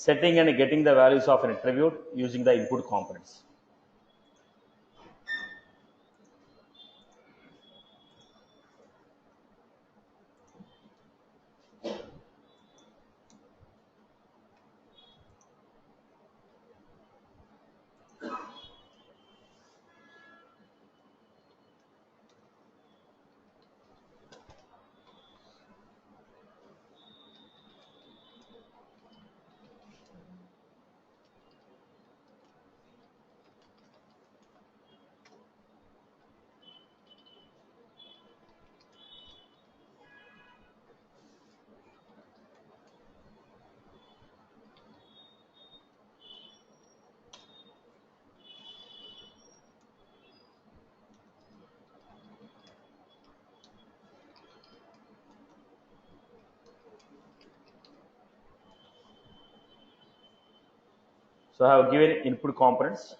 setting and getting the values of an attribute using the input components. So I have given input components.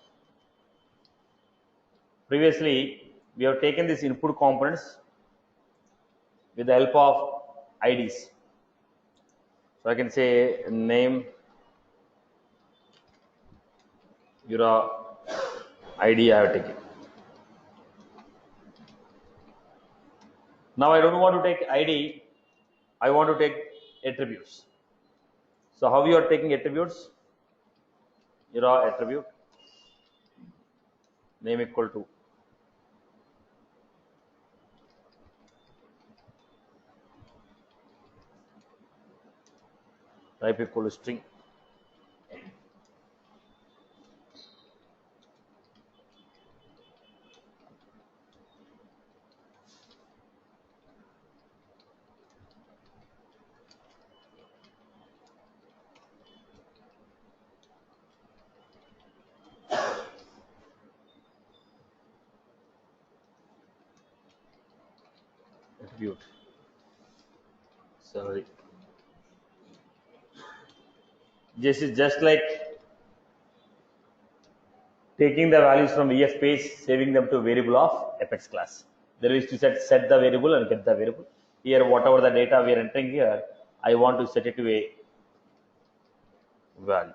Previously, we have taken these input components with the help of IDs. So I can say name, your ID I have taken. Now I don't want to take ID, I want to take attributes. So how you are taking attributes? Your attribute name equal to type equal to string. Attribute salary. This is just like taking the values from EF page, saving them to variable of Apex class. There is to set the variable and get the variable. Here, whatever the data we are entering here, I want to set it to a value.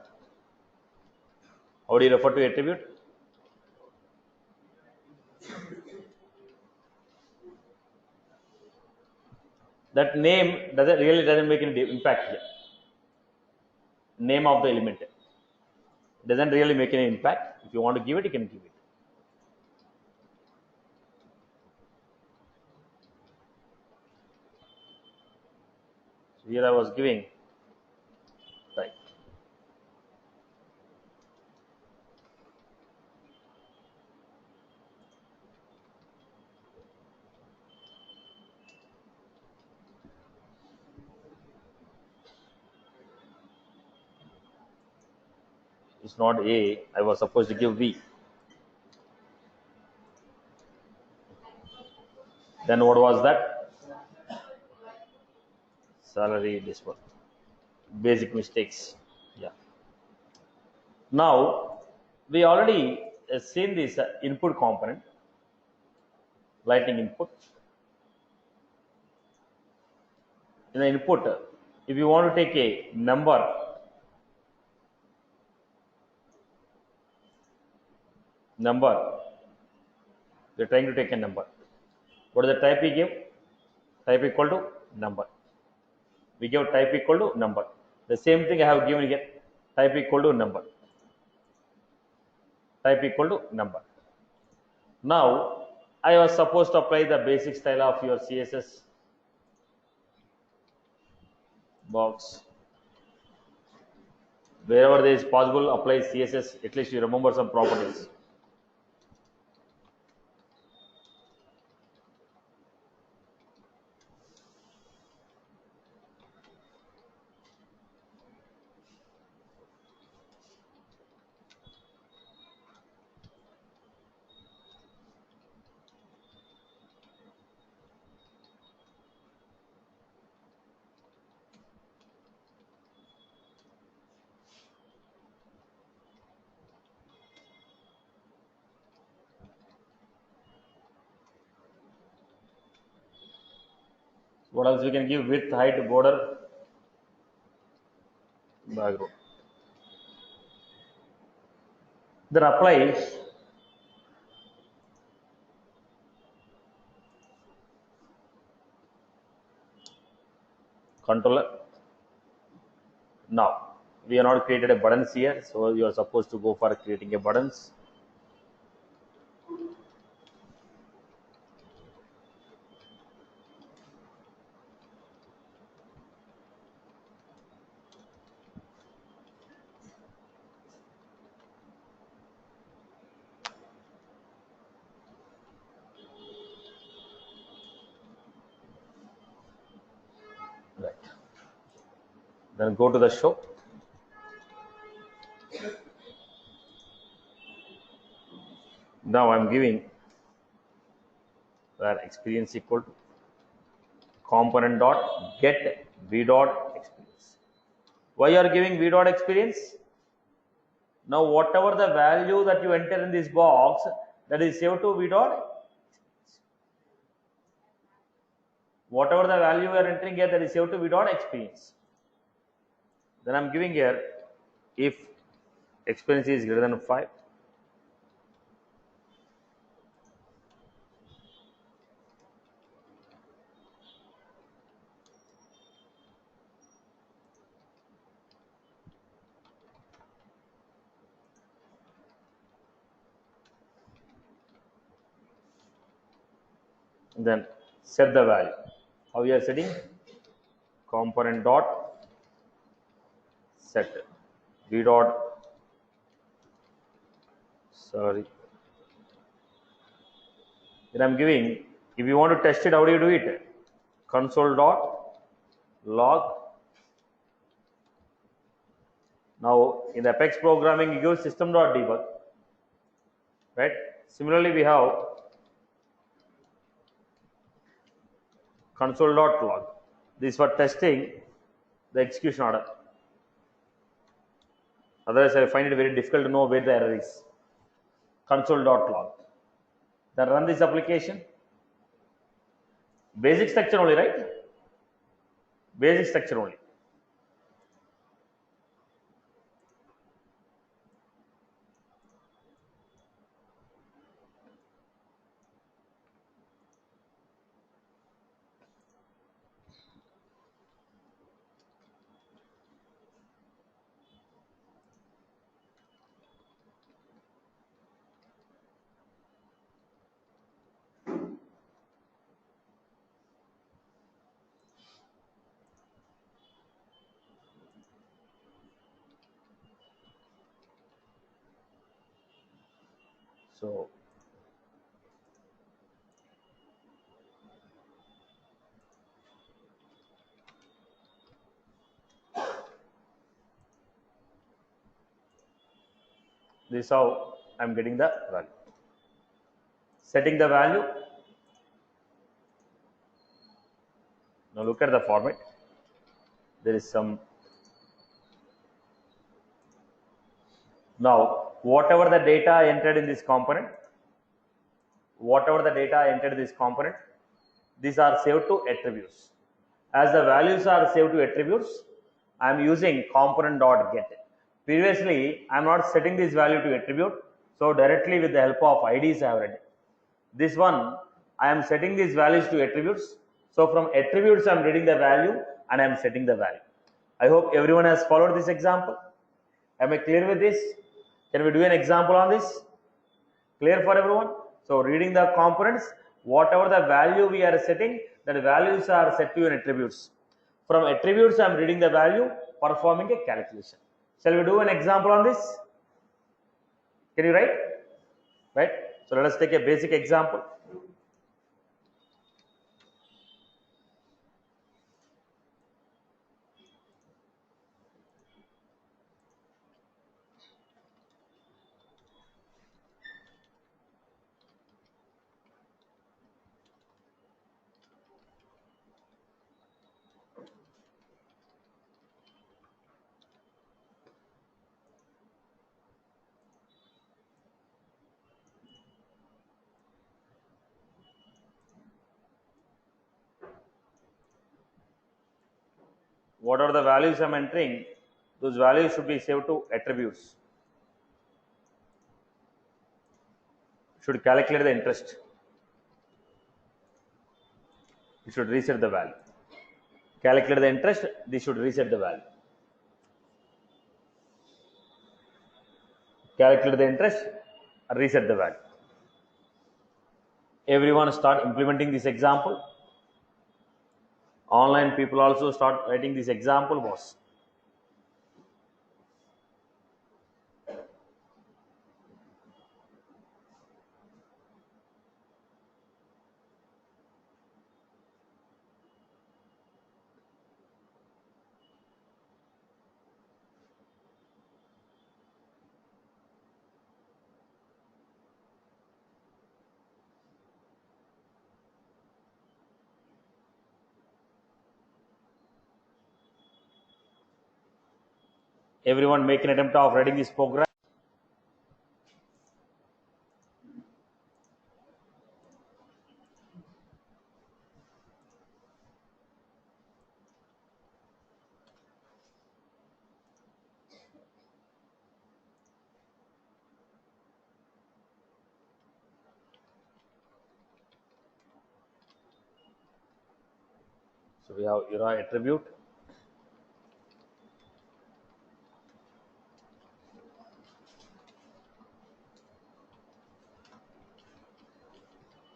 How do you refer to attribute? That name doesn't make any impact here. Name of the element doesn't really make any impact. If you want to give it, you can give it. So here I was giving type. It's not A. I was supposed to give V. Then what was that? Salary this one. Basic mistakes. Yeah. Now we already seen this input component, Lightning input. In the input, if you want to take a number, we are trying to take a number. What is the type we give? Type equal to number. We give type equal to number. The same thing I have given here. Type equal to number. Type equal to number. Now I was supposed to apply the basic style of your CSS box. Wherever there is possible, apply CSS. At least you remember some properties. What else we can give? Width, height, border, background. Then apply controller. Now we have not created a buttons here, so you are supposed to go for creating a buttons. Right. Then go to the show. Now I am giving where experience equal to component dot get v dot experience. Why you are giving v dot experience? Now whatever the value that you enter in this box, that is saved to v dot. Whatever the value you are entering here, that is saved to v dot experience. Then I am giving here if experience is greater than 5. Then set the value. How we are setting? Component dot set v dot. Sorry. Then I'm giving. If you want to test it, how do you do it? Console dot log. Now in the Apex programming, you give system dot debug. Right. Similarly, we have console dot log. This is for testing the execution order. Otherwise, I find it very difficult to know where the error is. Console dot log. Then run this application. Basic structure only, right? Basic structure only. So this is how I am getting the value. Setting the value. Now look at the format. There is some. Now whatever the data entered in this component, these are saved to attributes. As the values are saved to attributes, I am using component dot get. Previously, I am not setting this value to attribute, so directly with the help of IDs I have read. This one, I am setting these values to attributes. So from attributes, I am reading the value and I am setting the value. I hope everyone has followed this example. Am I clear with this? Can we do an example on this? Clear for everyone? So reading the components, whatever the value we are setting, that values are set to an attributes. From attributes, I am reading the value, performing a calculation. Shall we do an example on this? Can you write? Right? So let us take a basic example. What are the values I am entering? Those values should be saved to attributes. should calculate the interest. It should reset the value. Calculate the interest, this should reset the value. Calculate the interest, reset the value. Everyone start implementing this example. Online people also start writing this example, boss. Everyone make an attempt of writing this program. So we have era attribute.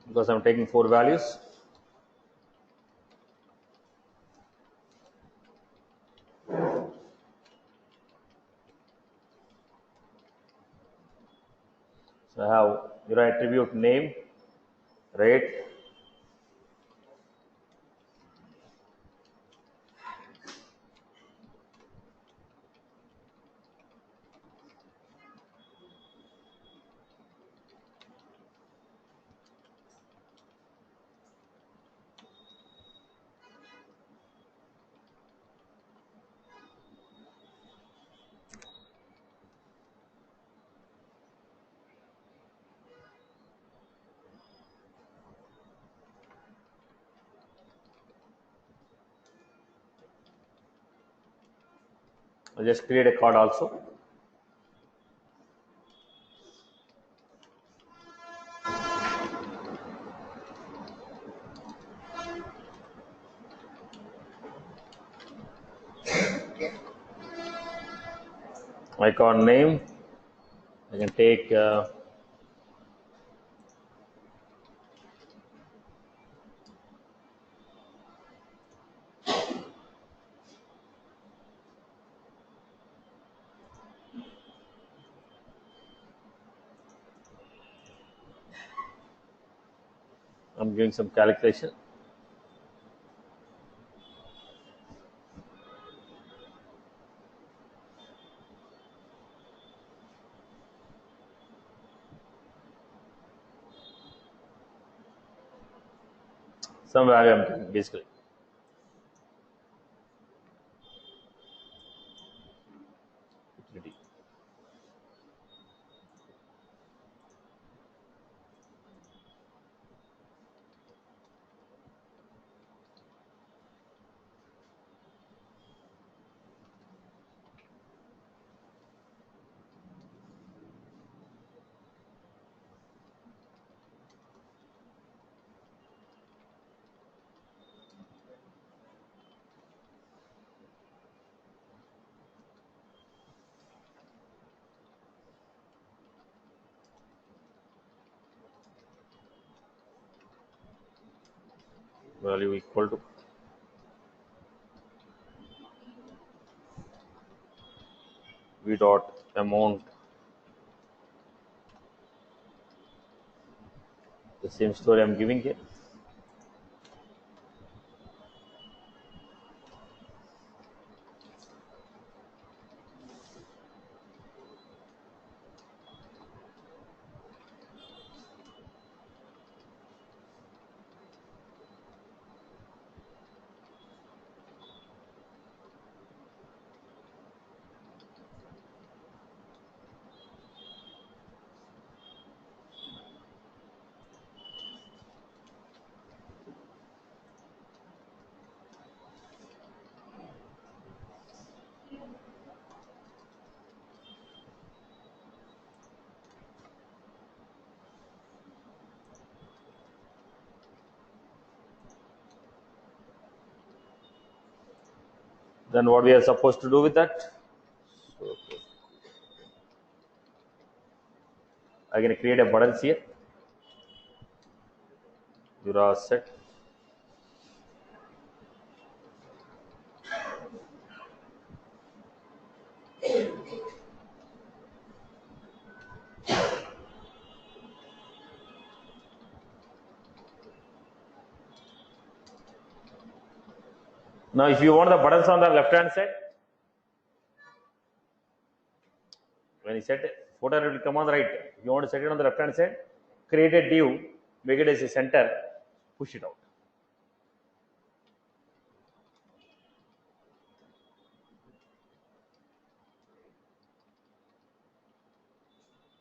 Because I'm taking 4 values. So I have era attribute name, rate, I'll just create a card also. My card name, I can take I'm doing some calculation. Some value I'm taking basically. Utility. Value equal to v dot amount. The same story I'm giving here. Then what we are supposed to do with that? So, I'm going to create a button here. You are set. Now, if you want the buttons on the left hand side, when you set it, footer, it will come on the right. If you want to set it on the left hand side, create a div, make it as a center, push it out.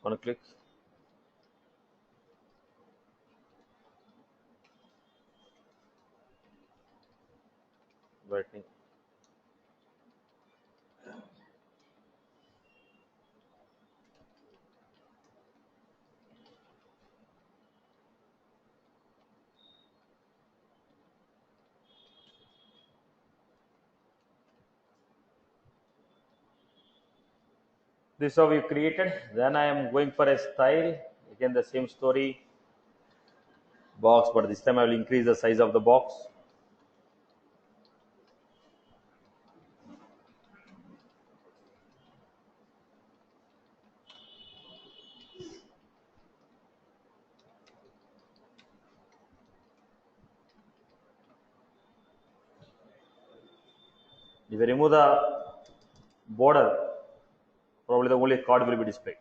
One click. Lightning. This is how we created. Then I am going for a style. Again, the same story. Box, but this time I will increase the size of the box. If I remove the border, probably the only card will be displayed.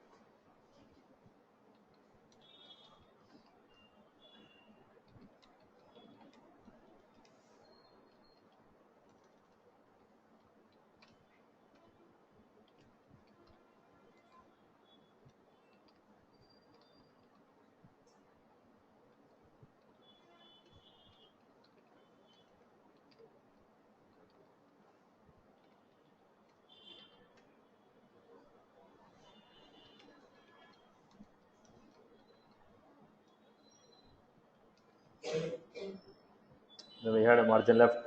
Then we had a margin left.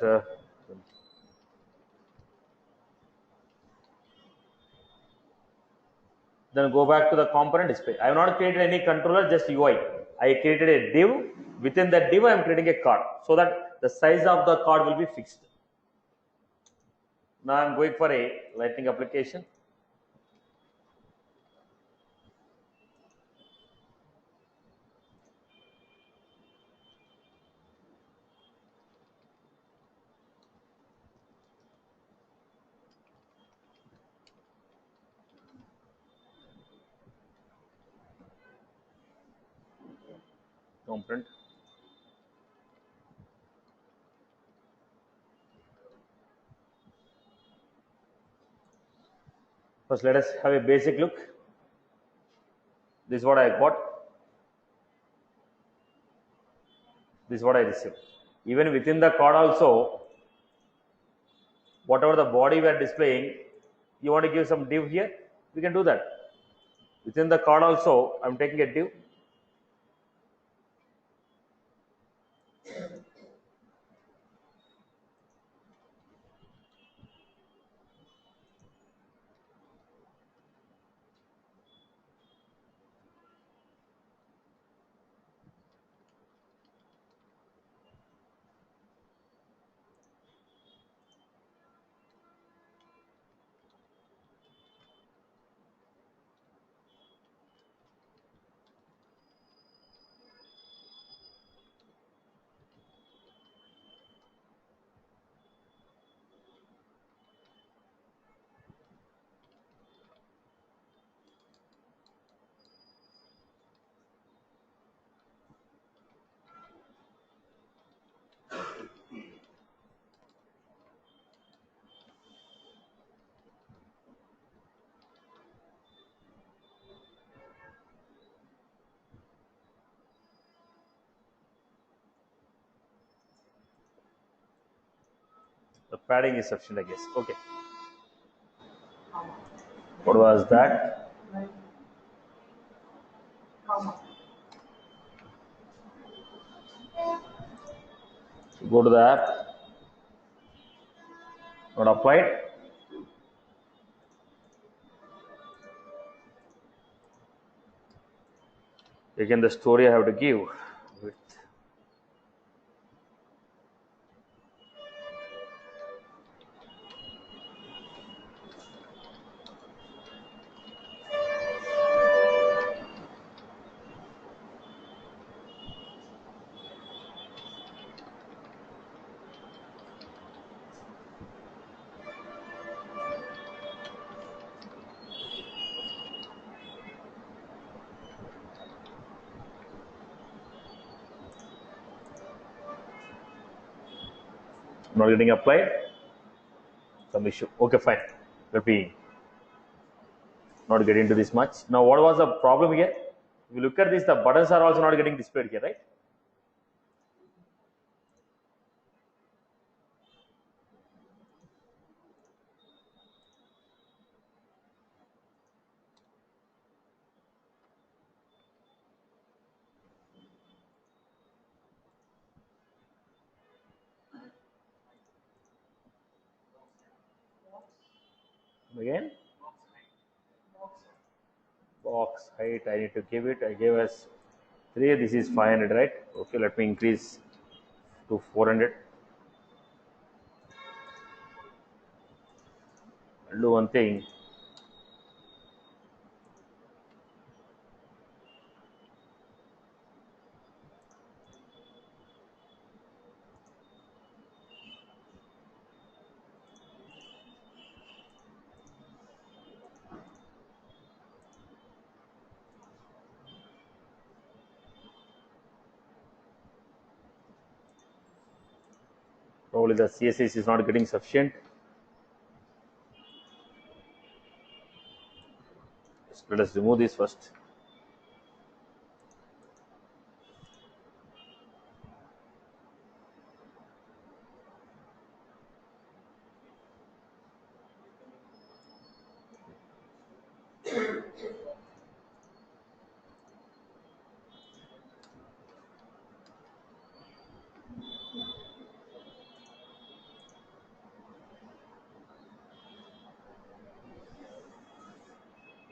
Then go back to the component display. I have not created any controller, just UI. I created a div. Within that div, I am creating a card so that the size of the card will be fixed. Now I am going for a Lightning application. Component. First, let us have a basic look. This is what I got. This is what I received. Even within the card also, whatever the body we are displaying, you want to give some div here, we can do that. Within the card also, I am taking a div. The padding is sufficient, I guess. Okay. What was that? Go to the app. Not applied. Again, the story I have to give. With not getting applied. Some issue. Okay, fine. Let me not get into this much. Now, what was the problem here? If you look at this, the buttons are also not getting displayed here, right? Again, box height I need to give it. I gave us 3. This is 500, right? Okay, let me increase to 400. I'll do one thing. Probably the CSS is not getting sufficient. Let us remove this first.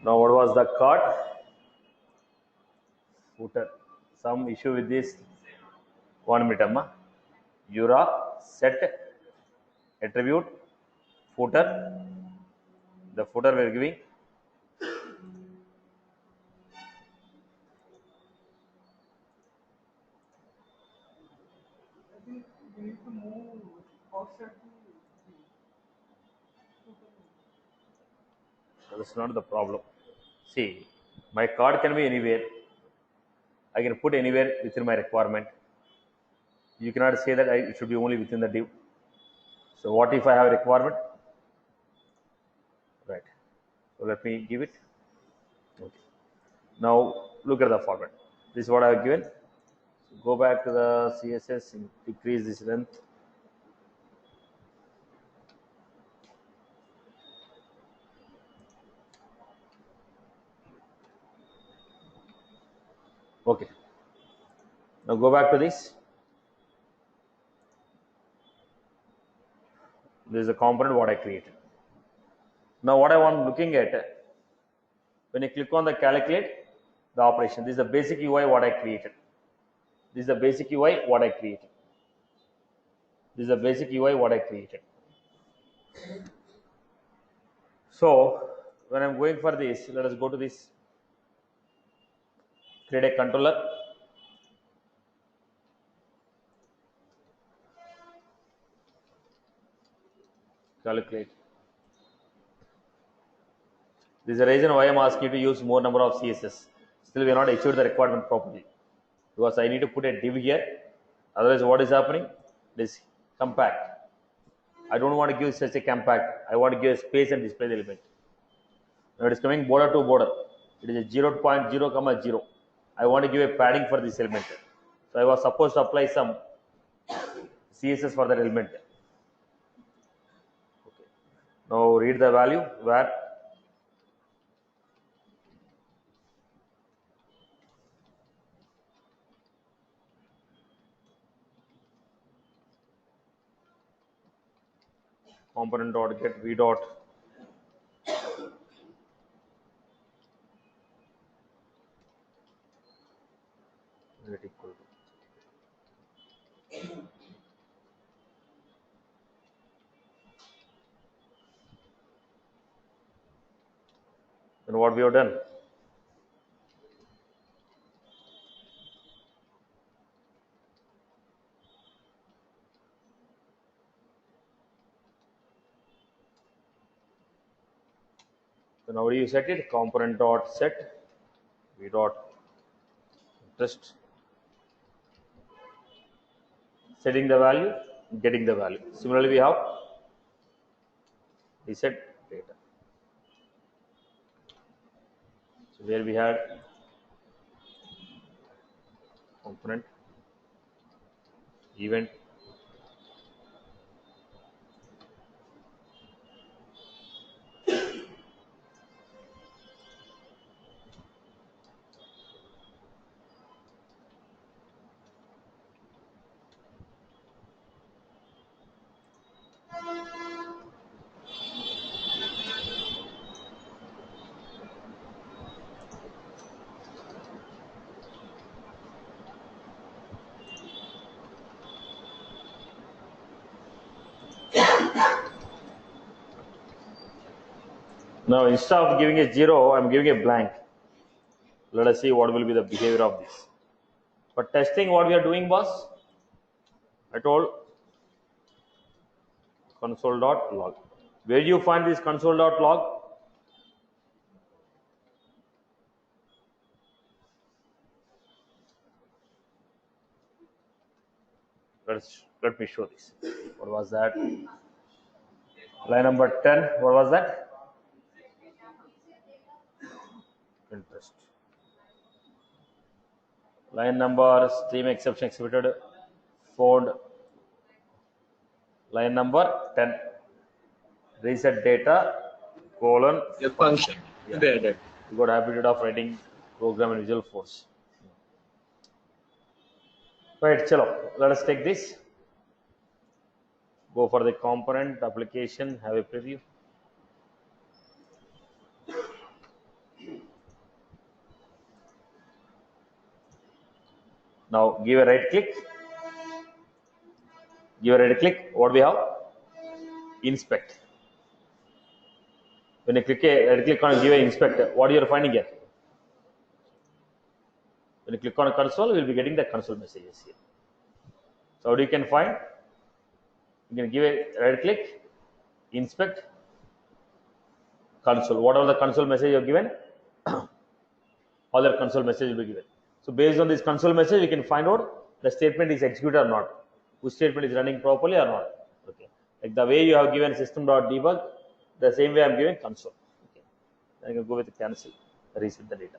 Now, what was the card? Footer. Some issue with this. 1 minute, Amma. Jura set attribute footer. The footer we are giving. That's not the problem. See, my card can be anywhere. I can put anywhere within my requirement. You cannot say that it should be only within the div. So what if I have a requirement? Right. So let me give it. Okay. Now look at the format. This is what I have given. So go back to the CSS and decrease this length. Okay. Now go back to this. This is a component what I created. Now what I want looking at, when you click on the calculate the operation, this is the basic UI what I created. This is the basic UI what I created. This is the basic UI what I created. So when I'm going for this, let us go to this, create a controller. Calculate. This is the reason why I'm asking you to use more number of CSS. Still, we are not achieved the requirement properly because I need to put a div here. Otherwise, what is happening? This compact. I don't want to give such a compact. I want to give a space and display the element. Now it is coming border to border. It is a 0.0, 0. I want to give a padding for this element. So I was supposed to apply some CSS for that element. Okay. Now read the value where component dot get v dot get equal to. Then what we have done? So now you set it component dot set v dot interest, setting the value, getting the value. Similarly, we have reset data. So where we had component event now instead of giving a 0, I am giving a blank. Let us see what will be the behavior of this. For testing, what we are doing was, I told console.log. Where do you find this console.log? Let me show this. What was that? Line number 10. What was that? Interest. Line number stream exception exhibited found. Line number 10. Reset data colon A function. Yeah. There. You got habit of writing program in Visual Force. Right, chalo. Let us take this. Go for the component application. Have a preview. Now give a right click. Give a right click. What we have? Inspect. When you click a right click on give a inspect, what you are finding here? When you click on a console, you will be getting the console messages here. So how do you can find? You can give a right click, inspect, console. Whatever the console message you have given, all the console message will be given. So based on this console message, we can find out the statement is executed or not, which statement is running properly or not. Okay, like the way you have given system.debug, the same way I am giving console. Okay, then you can go with the cancel, reset the data.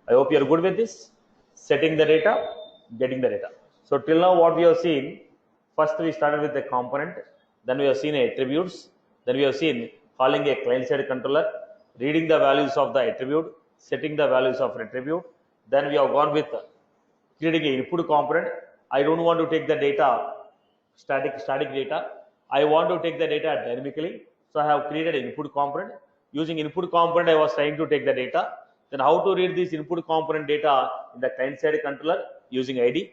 I hope you are good with this. Setting the data, getting the data. So till now, what we have seen, first we started with the component, then we have seen attributes, then we have seen calling a client-side controller, reading the values of the attribute, setting the values of attribute. Then we have gone with creating an input component. I don't want to take the data static data. I want to take the data dynamically. So I have created an input component. Using input component, I was trying to take the data. Then how to read this input component data in the client-side controller using ID.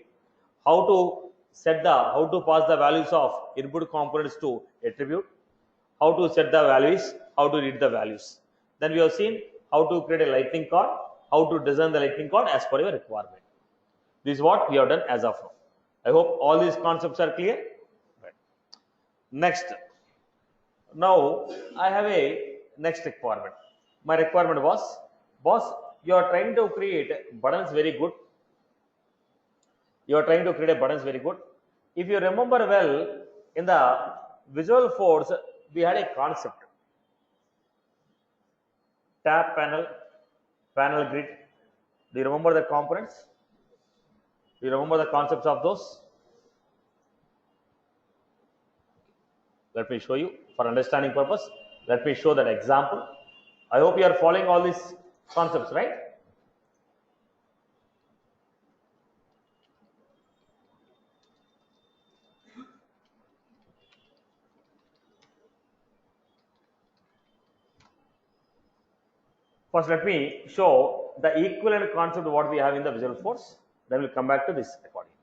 How to pass the values of input components to attribute. How to set the values, how to read the values. Then we have seen how to create a lightning card, how to design the lightning card as per your requirement. This is what we have done as of now. I hope all these concepts are clear. Right. Next, now I have a next requirement. My requirement was, boss, you are trying to create buttons very good. You are trying to create a buttons very good. If you remember well, in the Visual Force, we had a concept. Tab panel, panel grid. Do you remember the components? Do you remember the concepts of those? Let me show you for understanding purpose. Let me show that example. I hope you are following all these concepts, right? First, let me show the equivalent concept of what we have in the visual force. Then we'll come back to this accordion.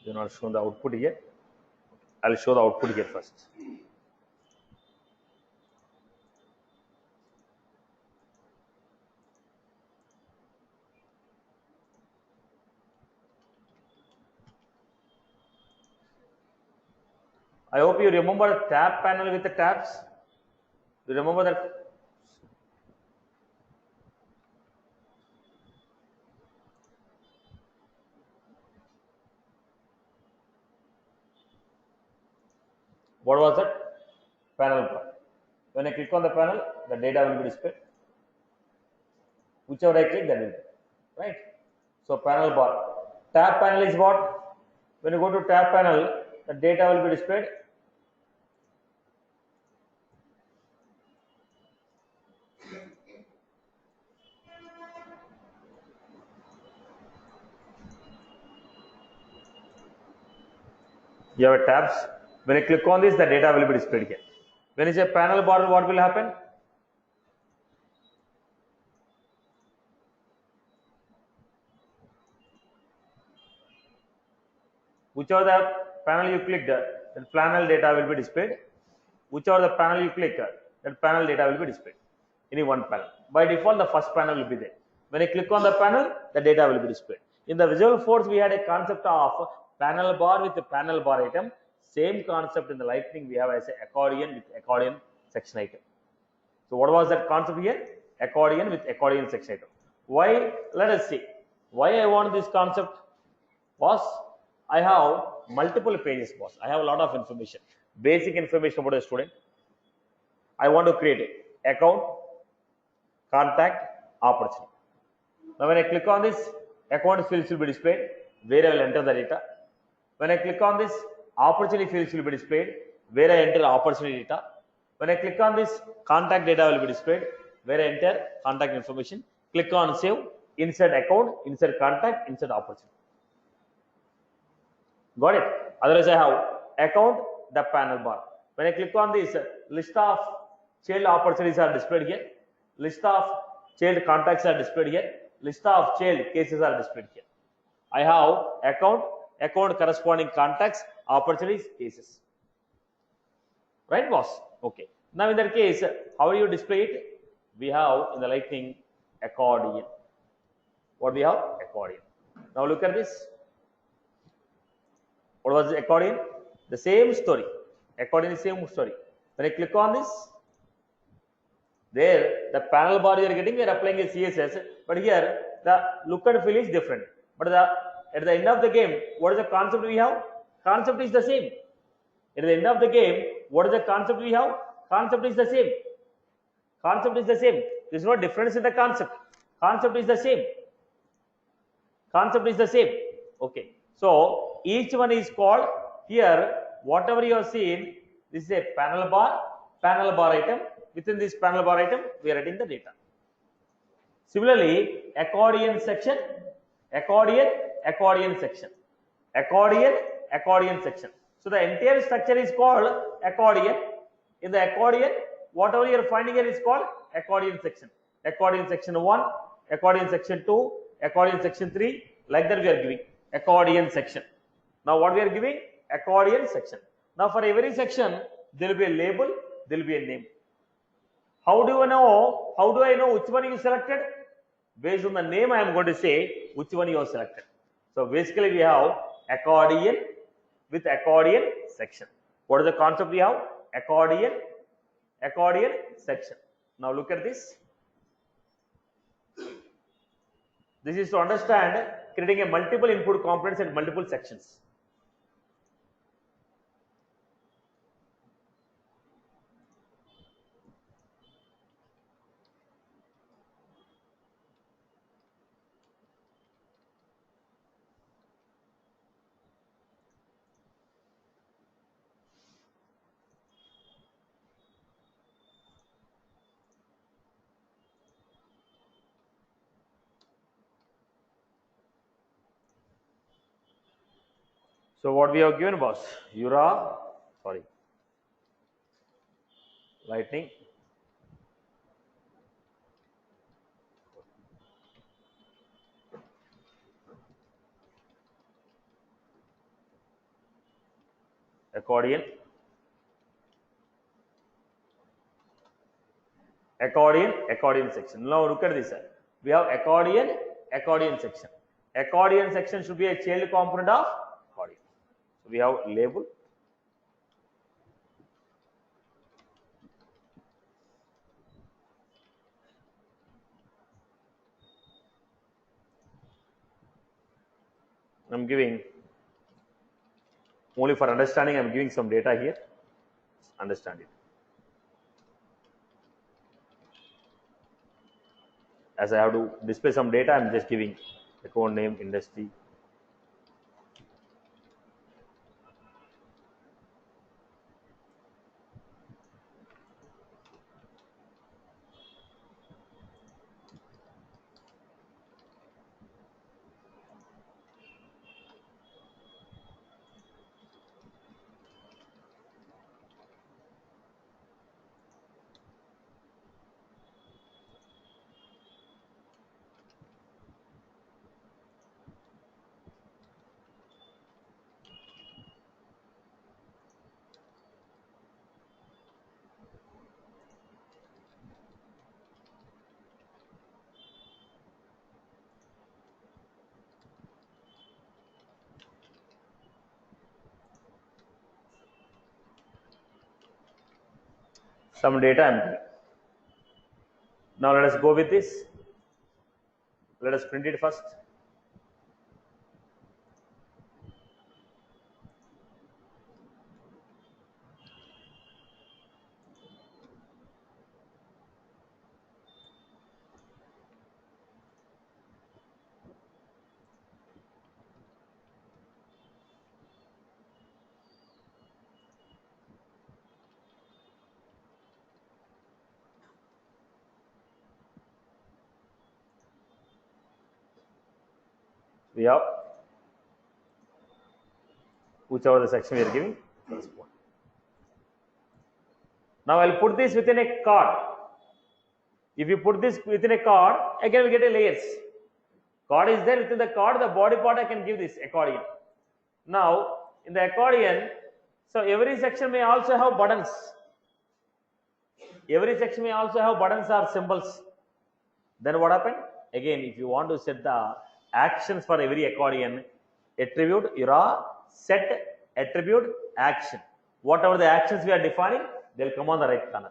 You not shown the output here. I'll show the output here first. I hope you remember the tab panel with the tabs. Do you remember that? What was that? Panel bar. When I click on the panel, the data will be displayed. Whichever I click, that will be. Right? So panel bar. Tab panel is what? When you go to tab panel, the data will be displayed. You have tabs. When I click on this, the data will be displayed here. When it's a panel bar, what will happen? Whichever the panel you clicked, that panel data will be displayed. Whichever the panel you click, that panel data will be displayed. Any one panel. By default, the first panel will be there. When I click on the panel, the data will be displayed. In the visual force, we had a concept of panel bar with a panel bar item. Same concept in the Lightning we have as an accordion with accordion section item. So what was that concept here? Accordion with accordion section item. Why? Let us see. Why I want this concept was I have multiple pages, boss. I have a lot of information, basic information about a student. I want to create an account, contact, opportunity. Now when I click on this, account fields will be displayed, where I will enter the data. When I click on this, opportunity fields will be displayed, where I enter opportunity data. When I click on this, contact data will be displayed, where I enter contact information. Click on save, insert account, insert contact, insert opportunity. Got it? Otherwise, I have account, the panel bar. When I click on this, list of child opportunities are displayed here. List of child contacts are displayed here. List of child cases are displayed here. I have account corresponding contacts, opportunities, cases. Right, boss? Okay. Now, in that case, how do you display it? We have in the Lightning accordion. What we have? Accordion. Now, look at this. What was the accordion? The same story. Accordion is same story. When I click on this, there the panel bar you are getting, we are applying a CSS, but here the look and feel is different. But at the end of the game, what is the concept we have? Concept is the same. At the end of the game, what is the concept we have? Concept is the same. Concept is the same. There is no difference in the concept. Concept is the same. Concept is the same. Okay. So each one is called here. Whatever you have seen, this is a panel bar item. Within this panel bar item, we are writing the data. Similarly, accordion section, accordion section, accordion section. So the entire structure is called accordion. In the accordion, whatever you are finding here is called accordion section. Accordion section 1, accordion section 2, accordion section 3. Like that we are giving accordion section. Now what we are giving? Accordion section. Now for every section, there will be a label, there will be a name. How do I know which one you selected? Based on the name, I am going to say which one you have selected. So basically we have accordion with accordion section. What is the concept we have? Accordion section. Now look at this. This is to understand creating a multiple input components and multiple sections. So what we have given was Lightning, accordion, accordion section. Now look at this. We have accordion section. Accordion section should be a child component of accordion. So we have label. I'm giving only for understanding. I'm giving some data here. Understand it. As I have to display some data, I'm just giving account name, industry. Some data I'm giving. Now let us go with this. Let us print it first. We have whichever the section we are giving. Now I'll put this within a card. If you put this within a card, again we get a layers. Card is there. Within the card, the body part I can give this accordion. Now in the accordion, so every section may also have buttons. Every section may also have buttons or symbols. Then what happened? Again, if you want to set the actions for every accordion, attribute, set attribute action. Whatever the actions we are defining, they'll come on the right corner.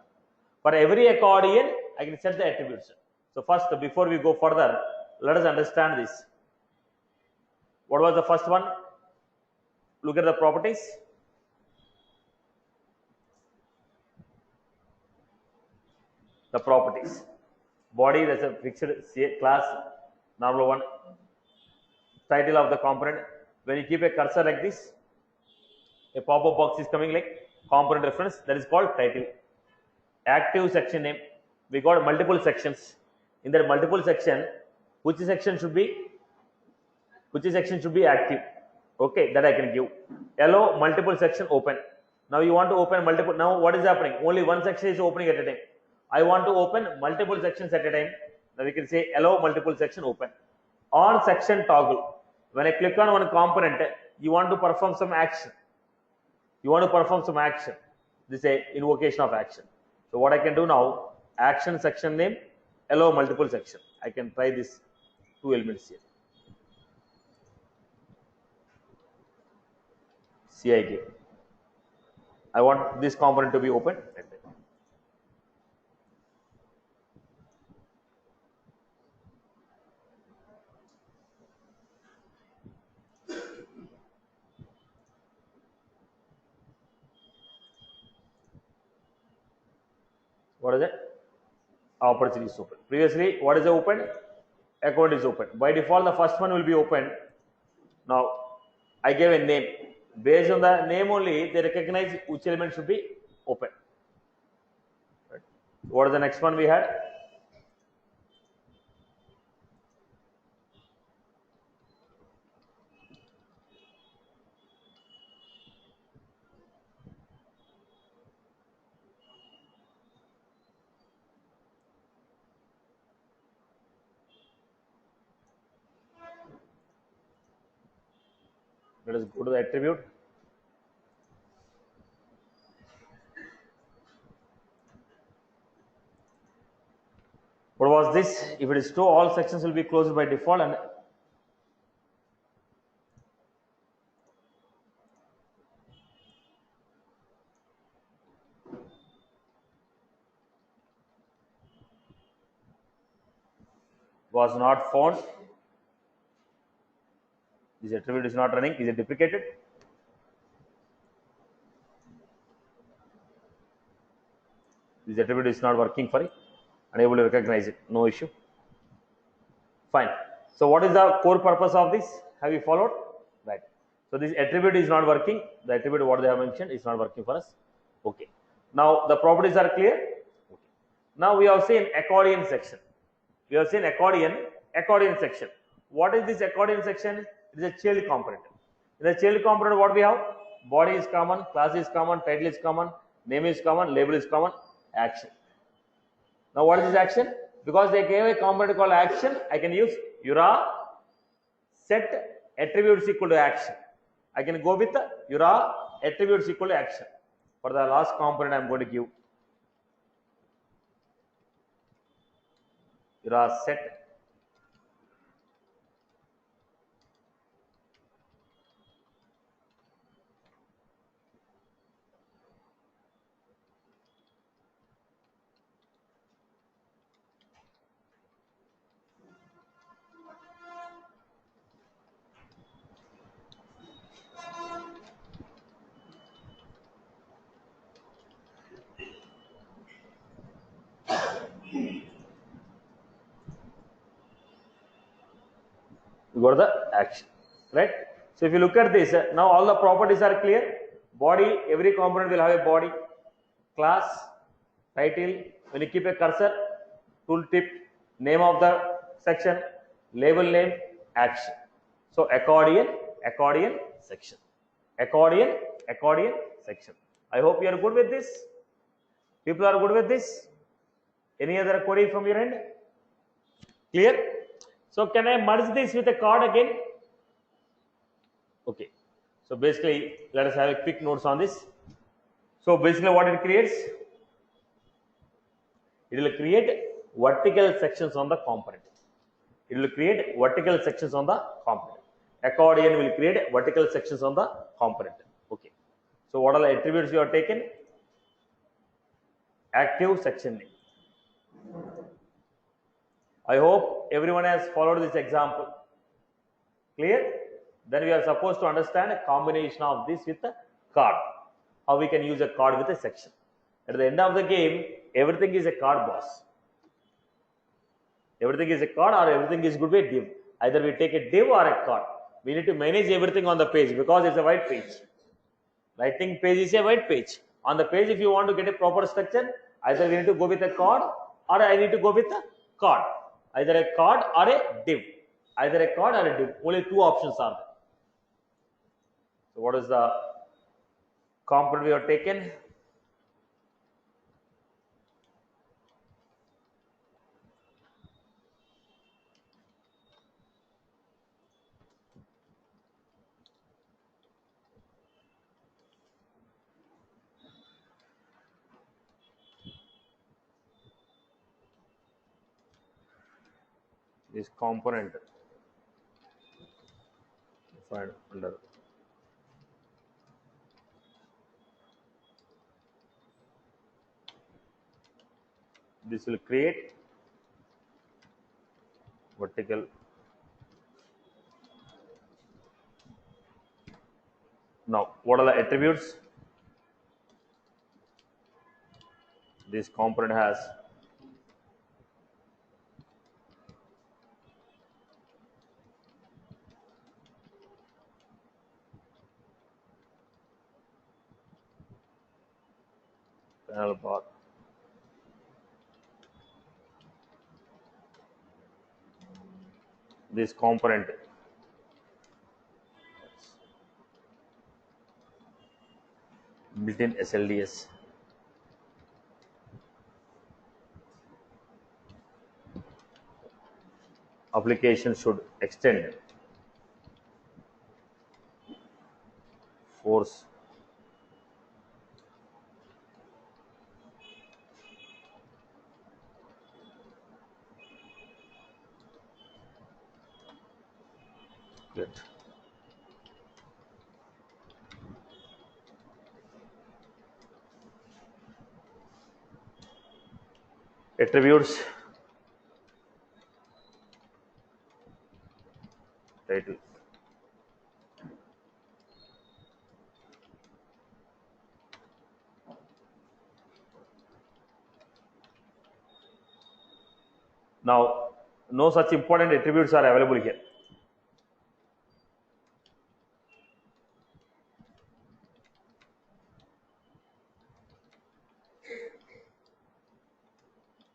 For every accordion, I can set the attributes. So first, before we go further, let us understand this. What was the first one? Look at the properties. The properties. Body, that's a fixed class, normal one. Title of the component. When you keep a cursor like this, a pop-up box is coming like component reference. That is called title. Active section name. We got multiple sections. In that multiple section, which section should be active? Okay, that I can give. Allow multiple section open. Now you want to open multiple. Now what is happening? Only one section is opening at a time. I want to open multiple sections at a time. Now we can say allow multiple section open. On section toggle. When I click on one component, you want to perform some action. This is a invocation of action. So what I can do now, action section name, allow multiple section. I can try this 2 elements here. CIK. I want this component to be open. What is it? Opportunity is open. Previously, what is open? Account is open. By default, the first one will be open. Now, I gave a name. Based on the name only, they recognize which element should be open. Right. What is the next one we had? Let us go to the attribute. What was this? If it is true, all sections will be closed by default, and was not found. This attribute is not running. Is it deprecated? This attribute is not working for it. Unable to recognize it. No issue. Fine. So what is the core purpose of this? Have you followed? Right. So this attribute is not working. The attribute what they have mentioned is not working for us. Okay. Now the properties are clear. Okay. Now we have seen accordion section. We have seen accordion section. What is this accordion section? It is a child component. In the child component, what we have? Body is common, class is common, title is common, name is common, label is common, action. Now what is this action? Because they gave a component called action, I can use URA set attributes equal to action. I can go with URA attributes equal to action. For the last component, I am going to give URA set you go to the action, right? So if you look at this, now all the properties are clear. Body, every component will have a body, class, title. When you keep a cursor, tooltip, name of the section, label name, action. So accordion section, accordion section. I hope you are good with this. People are good with this. Any other query from your end? Clear? So can I merge this with a card again? Okay. So basically, let us have a quick notes on this. So basically what it creates? It will create vertical sections on the component. It will create vertical sections on the component. Accordion will create vertical sections on the component. Okay. So what are the attributes you have taken? Active section name. I hope everyone has followed this example. Clear? Then we are supposed to understand a combination of this with a card. How we can use a card with a section. At the end of the game, everything is a card, boss. Everything is a card or everything is good with div. Either we take a div or a card. We need to manage everything on the page because it's a white page. Lightning page is a white page. On the page, if you want to get a proper structure, either we need to go with a card or I need to go with a card. Either a card or a div. Either a card or a div. Only two options are there. So what is the component we have taken? This component find under this will create vertical now what are the attributes this component has? Panel bar, this component built-in SLDS. Application should extend SALESFORCE. Good. Attributes, title. Now, no such important attributes are available here.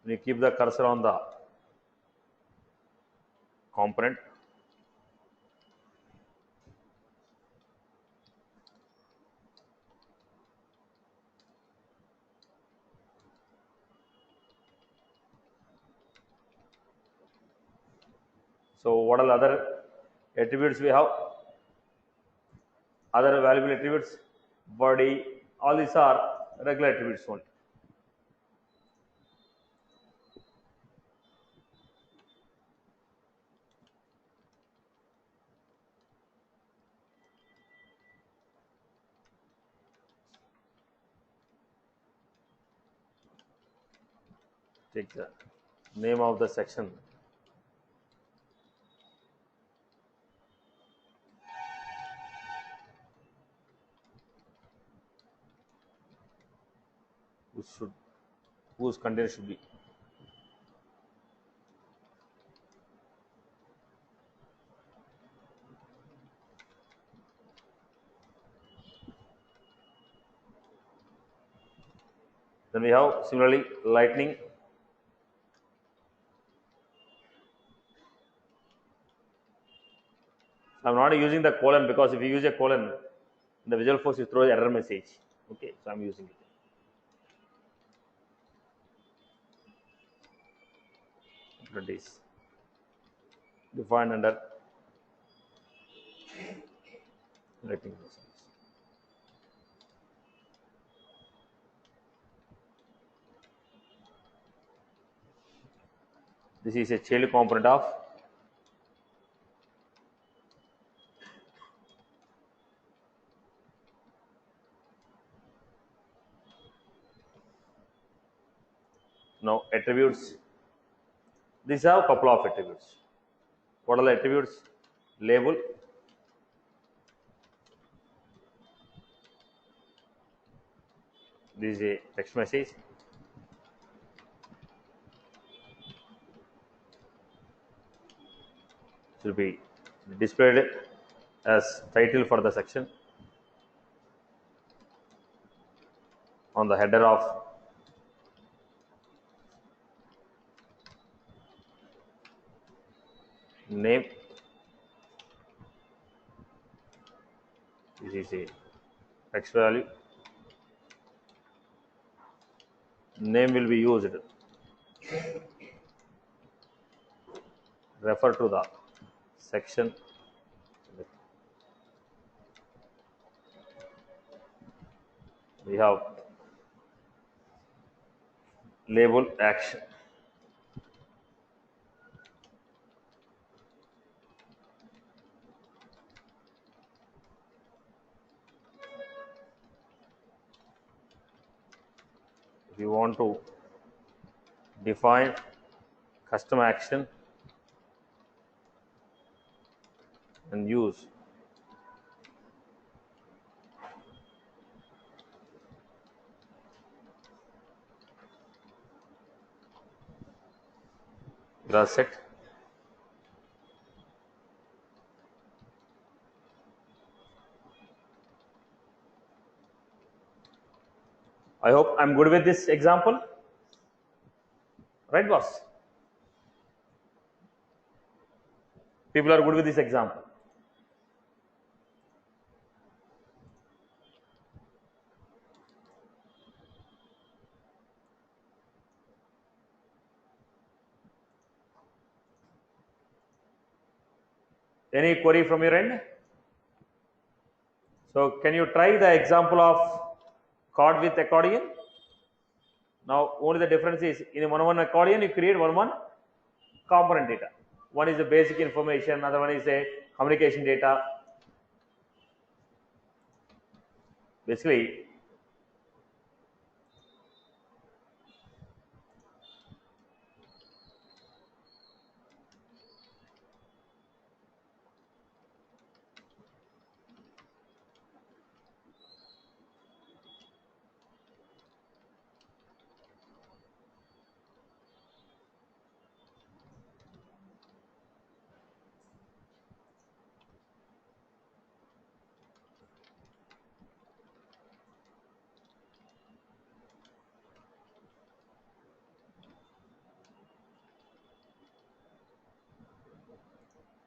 When you keep the cursor on the component, so what are the other attributes we have? Other valuable attributes, body, all these are regular attributes only. Take the name of the section. Whose content should be. Then we have similarly Lightning. I'm not using the colon because if you use a colon, the Visualforce you throw an error message. Okay, so I'm using it. That is defined under Lightning. This is a child component of now attributes. These have a couple of attributes. What are the attributes? Label, this is a text message, should be displayed as title for the section on the header of name. This is a text value. Name will be used. Refer to the section. We have label action. If you want to define custom action and use grass set, I hope I'm good with this example, right boss? People are good with this example. Any query from your end? So can you try the example of chord with accordion? Now only the difference is in one accordion you create one component data. One is the basic information, another one is a communication data. Basically,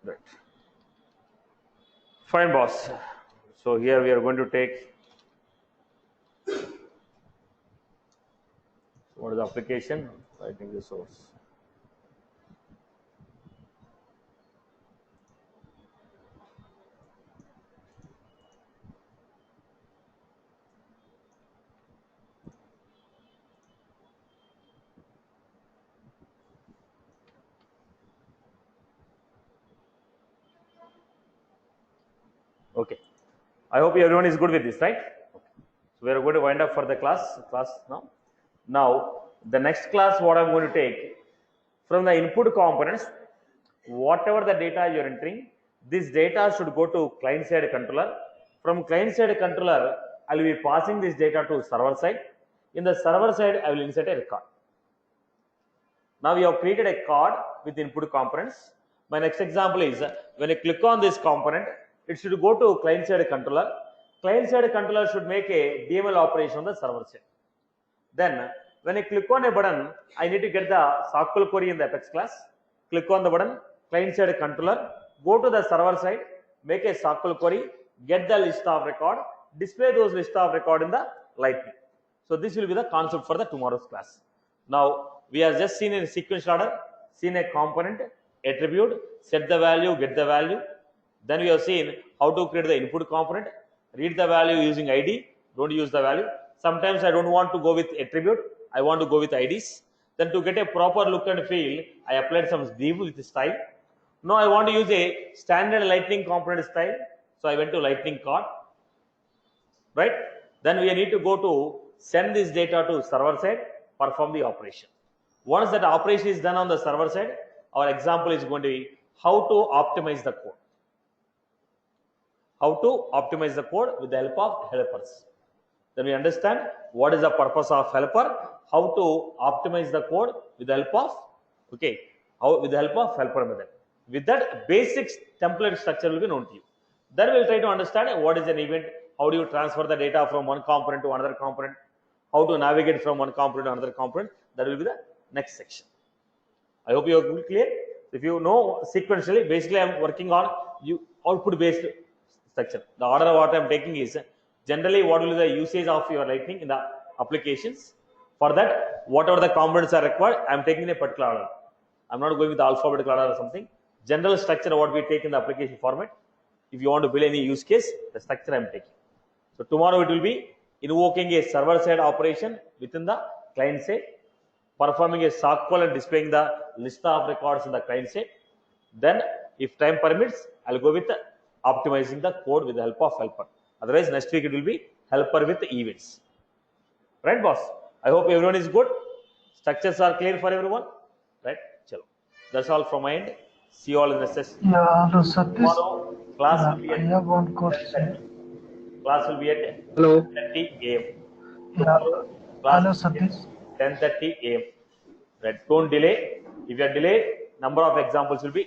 right. Fine, boss. So here we are going to take what is the application? Lightning resource. Okay. I hope everyone is good with this, right? Okay. So we are going to wind up for the class now. Now the next class, what I'm going to take from the input components, whatever the data you are entering, this data should go to client side controller. From client side controller, I will be passing this data to server side. In the server side, I will insert a record. Now we have created a card with input components. My next example is when I click on this component, it should go to client side controller. Client side controller should make a DML operation on the server side. Then when I click on a button, I need to get the SQL query in the Apex class. Click on the button, client side controller, go to the server side, make a SQL query, get the list of record, display those list of record in the Lightning. So this will be the concept for the tomorrow's class. Now we have just seen in sequential order, seen a component, attribute, set the value, get the value. Then we have seen how to create the input component, read the value using ID, don't use the value. Sometimes I don't want to go with attribute, I want to go with IDs. Then to get a proper look and feel, I applied some div with style. Now I want to use a standard Lightning component style, so I went to Lightning card, right? Then we need to go to send this data to server side, perform the operation. Once that operation is done on the server side, our example is going to be how to optimize the code. How to optimize the code with the help of helpers. Then we understand what is the purpose of helper, how to optimize the code with the help of, with the help of helper method. With that, basic template structure will be known to you. Then we will try to understand what is an event, how do you transfer the data from one component to another component, how to navigate from one component to another component. That will be the next section. I hope you are clear. If you know sequentially, basically I am working on output based structure. The order of what I am taking is generally what will be the usage of your Lightning in the applications. For that, whatever the components are required, I am taking a particular order. I am not going with the alphabetical order or something. General structure what we take in the application format. If you want to build any use case, the structure I am taking. So tomorrow it will be invoking a server side operation within the client side, performing a SQL and displaying the list of records in the client side. Then if time permits, I will go with optimizing the code with the help of helper. Otherwise next week it will be helper with events. Right, boss? I hope everyone is good. Structures are clear for everyone. Right? Chalo. That's all from my end. See you all in the session. Yeah, hello, Satish. Tomorrow class will be I have one question. Class will be at Hello. 10:30 a.m. Yeah. Class Hello, will be at Satish. 10:30 a.m. Right? Don't delay. If you are delayed, number of examples will be